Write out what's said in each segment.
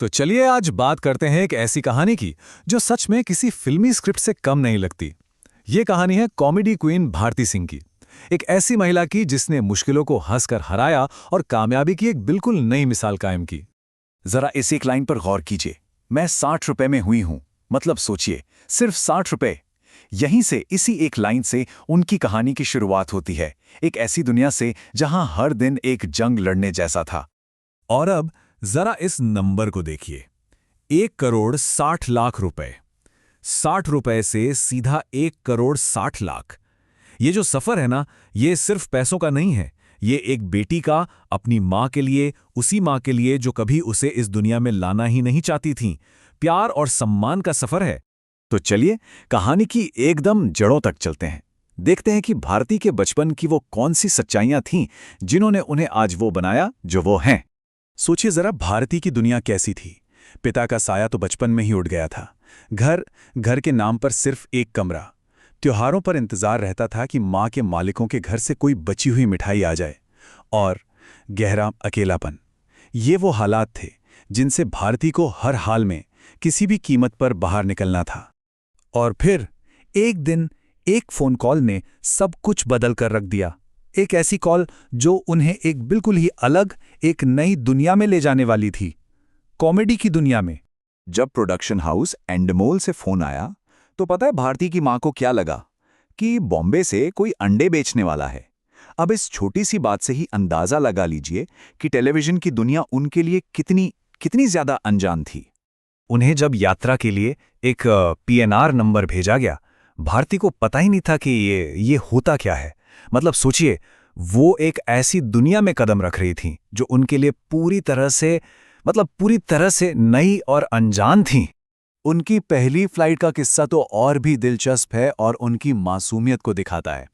तो चलिए आज बात करते हैं एक ऐसी कहानी की जो सच में किसी फिल्मी स्क्रिप्ट से कम नहीं लगती। ये कहानी है कॉमेडी क्वीन भारती सिंह की। एक ऐसी महिला की जिसने मुश्किलों को हंसकर हराया और कामयाबी की एक बिल्कुल नई मिसाल कायम की। जरा इस एक लाइन पर गौर कीजिए। मैं 60 रुपए में हुई हूं। मतलब सोचिए, सिर्फ 60 रुपए। यहीं से, इसी एक लाइन से उनकी कहानी की शुरुआत होती है। एक ऐसी दुनिया से जहां हर दिन एक जंग लड़ने जैसा था। और अब जरा इस नंबर को देखिए, 1 करोड़ 60 लाख रुपए। 60 रुपए से सीधा 1 करोड़ 60 लाख। ये जो सफर है ना, ये सिर्फ पैसों का नहीं है। ये एक बेटी का अपनी माँ के लिए, उसी माँ के लिए जो कभी उसे इस दुनिया में लाना ही नहीं चाहती थी, प्यार और सम्मान का सफर है। तो चलिए कहानी की एकदम जड़ों तक चलते हैं। देखते हैं कि भारती के बचपन की वो कौन सी सच्चाइयां थीं जिन्होंने उन्हें आज वो बनाया जो वो हैं। सोचिए जरा, भारती की दुनिया कैसी थी। पिता का साया तो बचपन में ही उड़ गया था। घर के नाम पर सिर्फ एक कमरा। त्योहारों पर इंतजार रहता था कि माँ के मालिकों के घर से कोई बची हुई मिठाई आ जाए। और गहरा अकेलापन। ये वो हालात थे जिनसे भारती को हर हाल में, किसी भी कीमत पर बाहर निकलना था। और फिर एक दिन एक फोन कॉल ने सब कुछ बदल कर रख दिया। एक ऐसी कॉल जो उन्हें एक बिल्कुल ही अलग, एक नई दुनिया में ले जाने वाली थी। कॉमेडी की दुनिया में। जब प्रोडक्शन हाउस एंडमोल से फोन आया तो पता है भारती की माँ को क्या लगा? कि बॉम्बे से कोई अंडे बेचने वाला है। अब इस छोटी सी बात से ही अंदाजा लगा लीजिए कि टेलीविजन की दुनिया उनके लिए कितनी ज्यादा अनजान थी। उन्हें जब यात्रा के लिए एक पीएनआर नंबर भेजा गया, भारती को पता ही नहीं था कि ये होता क्या है। मतलब सोचिए, वो एक ऐसी दुनिया में कदम रख रही थी जो उनके लिए पूरी तरह से नई और अनजान थी। उनकी पहली फ्लाइट का किस्सा तो और भी दिलचस्प है और उनकी मासूमियत को दिखाता है।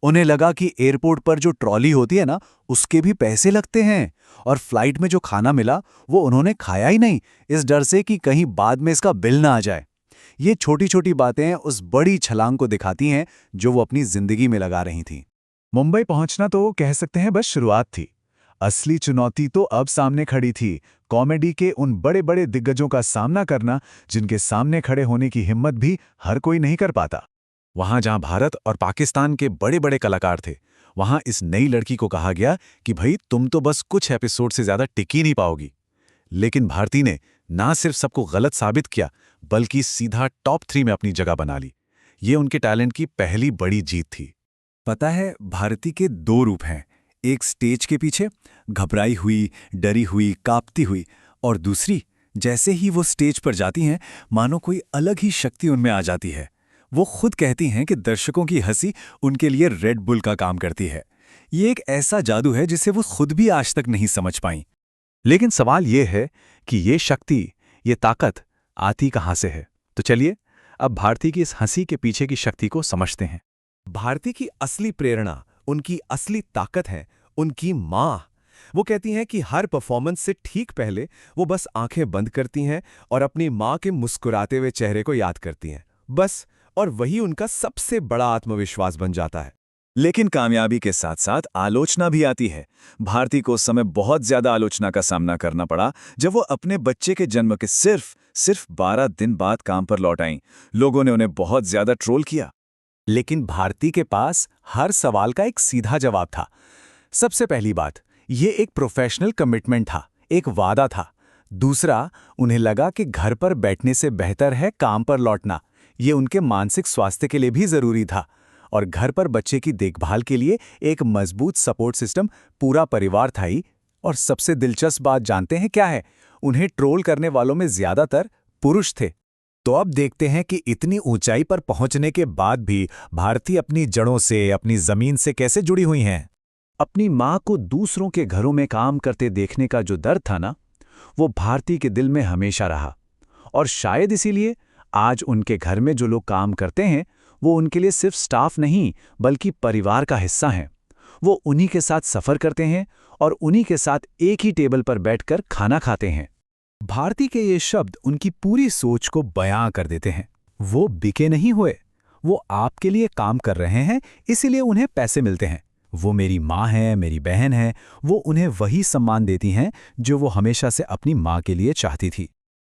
उन्हें लगा कि एयरपोर्ट पर जो ट्रॉली होती है ना, उसके भी पैसे लगते हैं। और फ्लाइट में जो खाना मिला वो उन्होंने खाया ही नहीं, इस डर से कि कहीं बाद में इसका बिल ना आ जाए। ये छोटी छोटी बातें उस बड़ी छलांग को दिखाती हैं जो वो अपनी जिंदगी में लगा रही थीं। मुंबई पहुंचना तो कह सकते हैं बस शुरुआत थी। असली चुनौती तो अब सामने खड़ी थी। कॉमेडी के उन बड़े बड़े दिग्गजों का सामना करना जिनके सामने खड़े होने की हिम्मत भी हर कोई नहीं कर पाता। वहां जहां भारत और पाकिस्तान के बड़े बड़े कलाकार थे, वहां इस नई लड़की को कहा गया कि भाई तुम तो बस कुछ एपिसोड से ज्यादा टिक ही नहीं पाओगी। लेकिन भारती ने ना सिर्फ सबको गलत साबित किया, बल्कि सीधा टॉप 3 में अपनी जगह बना ली। ये उनके टैलेंट की पहली बड़ी जीत थी। पता है, भारती के 2 रूप हैं। एक स्टेज के पीछे घबराई हुई, डरी हुई, कांपती हुई, और दूसरी, जैसे ही वो स्टेज पर जाती हैं, मानो कोई अलग ही शक्ति उनमें आ जाती है। वो खुद कहती हैं कि दर्शकों की हंसी उनके लिए रेड बुल का काम करती है। ये एक ऐसा जादू है जिसे वो खुद भी आज तक नहीं समझ पाई। लेकिन सवाल ये है कि ये शक्ति, ये ताकत आती कहाँ से है? तो चलिए अब भारती की इस हंसी के पीछे की शक्ति को समझते हैं। भारती की असली प्रेरणा, उनकी असली ताकत है उनकी माँ। वो कहती हैं कि हर परफॉर्मेंस से ठीक पहले वो बस आंखें बंद करती हैं और अपनी माँ के मुस्कुराते हुए चेहरे को याद करती हैं, बस। और वही उनका सबसे बड़ा आत्मविश्वास बन जाता है। लेकिन कामयाबी के साथ साथ आलोचना भी आती है। भारती को उस समय बहुत ज्यादा आलोचना का सामना करना पड़ा जब वो अपने बच्चे के जन्म के सिर्फ 12 दिन बाद काम पर लौट आईं। लोगों ने उन्हें बहुत ज्यादा ट्रोल किया। लेकिन भारती के पास हर सवाल का एक सीधा जवाब था। सबसे पहली बात, ये एक प्रोफेशनल कमिटमेंट था, एक वादा था। दूसरा, उन्हें लगा कि घर पर बैठने से बेहतर है काम पर लौटना। ये उनके मानसिक स्वास्थ्य के लिए भी जरूरी था। और घर पर बच्चे की देखभाल के लिए एक मजबूत सपोर्ट सिस्टम, पूरा परिवार था ही। और सबसे दिलचस्प बात जानते हैं क्या है? उन्हें ट्रोल करने वालों में ज्यादातर पुरुष थे। तो अब देखते हैं कि इतनी ऊंचाई पर पहुंचने के बाद भी भारती अपनी जड़ों से, अपनी जमीन से कैसे जुड़ी हुई हैं। अपनी माँ को दूसरों के घरों में काम करते देखने का जो दर्द था ना, वो भारती के दिल में हमेशा रहा। और शायद इसीलिए आज उनके घर में जो लोग काम करते हैं, वो उनके लिए सिर्फ स्टाफ नहीं, बल्कि परिवार का हिस्सा हैं। वो उन्हीं के साथ सफर करते हैं और उन्हीं के साथ एक ही टेबल पर बैठकर खाना खाते हैं। भारती के ये शब्द उनकी पूरी सोच को बयां कर देते हैं। वो बिके नहीं हुए, वो आपके लिए काम कर रहे हैं, इसीलिए उन्हें पैसे मिलते हैं। वो मेरी माँ है, मेरी बहन है, वो उन्हें वही सम्मान देती हैं जो वो हमेशा से अपनी माँ के लिए चाहती थी।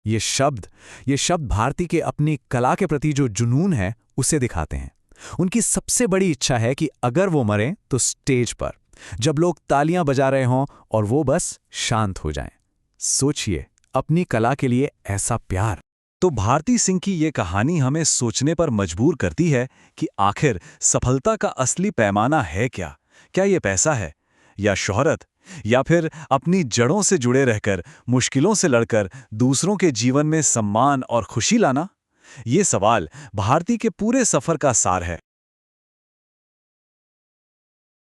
ये शब्द भारती के अपनी कला के प्रति जो जुनून है उसे दिखाते हैं। उनकी सबसे बड़ी इच्छा है कि अगर वो मरें तो स्टेज पर, जब लोग तालियां बजा रहे हों और वो बस शांत हो जाएं। सोचिए, अपनी कला के लिए ऐसा प्यार। तो भारती सिंह की ये कहानी हमें सोचने पर मजबूर करती है कि आखिर सफलता का असली पैमाना है क्या? क्या ये पैसा है, या शोहरत, या फिर अपनी जड़ों से जुड़े रहकर, मुश्किलों से लड़कर दूसरों के जीवन में सम्मान और खुशी लाना? ये सवाल भारती के पूरे सफर का सार है।